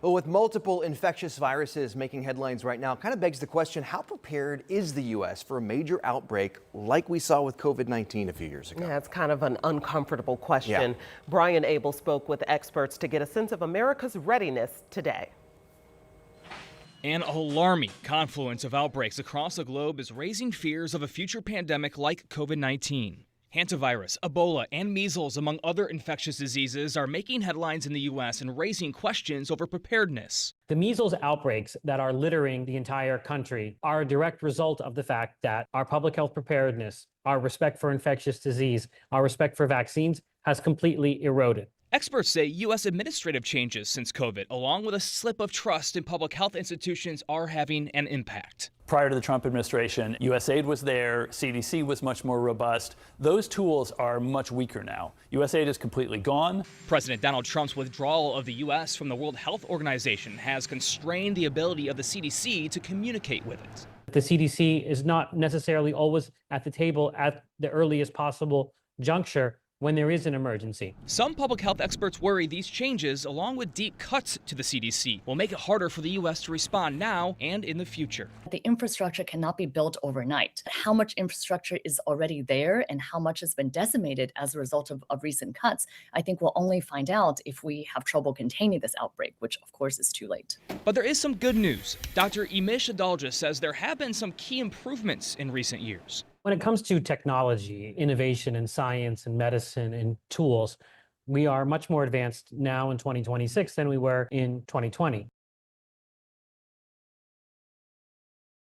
Well, with multiple infectious viruses making headlines right now, kind of begs the question, how prepared is the U.S. for a major outbreak like we saw with COVID-19 a few years ago? Yeah, it's kind of an uncomfortable question. Yeah. Brian Abel spoke with experts to get a sense of America's readiness today. An alarming confluence of outbreaks across the globe is raising fears of a future pandemic like COVID-19. Hantavirus, Ebola, and measles, among other infectious diseases, are making headlines in the U.S. and raising questions over preparedness. The measles outbreaks that are littering the entire country are a direct result of the fact that our public health preparedness, our respect for infectious disease, our respect for vaccines has completely eroded. Experts say U.S. administrative changes since COVID, along with a slip of trust in public health institutions, are having an impact. Prior to the Trump administration, USAID was there, CDC was much more robust. Those tools are much weaker now. USAID is completely gone. President Donald Trump's withdrawal of the U.S. from the World Health Organization has constrained the ability of the CDC to communicate with it. The CDC is not necessarily always at the table at the earliest possible juncture when there is an emergency. Some public health experts worry these changes, along with deep cuts to the CDC, will make it harder for the U.S. to respond now and in the future. The infrastructure cannot be built overnight. How much infrastructure is already there and how much has been decimated as a result of recent cuts, I think we'll only find out if we have trouble containing this outbreak, which of course is too late. But there is some good news. Dr. Imish Adalja says there have been some key improvements in recent years. When it comes to technology, innovation in science and medicine and tools, we are much more advanced now in 2026 than we were in 2020.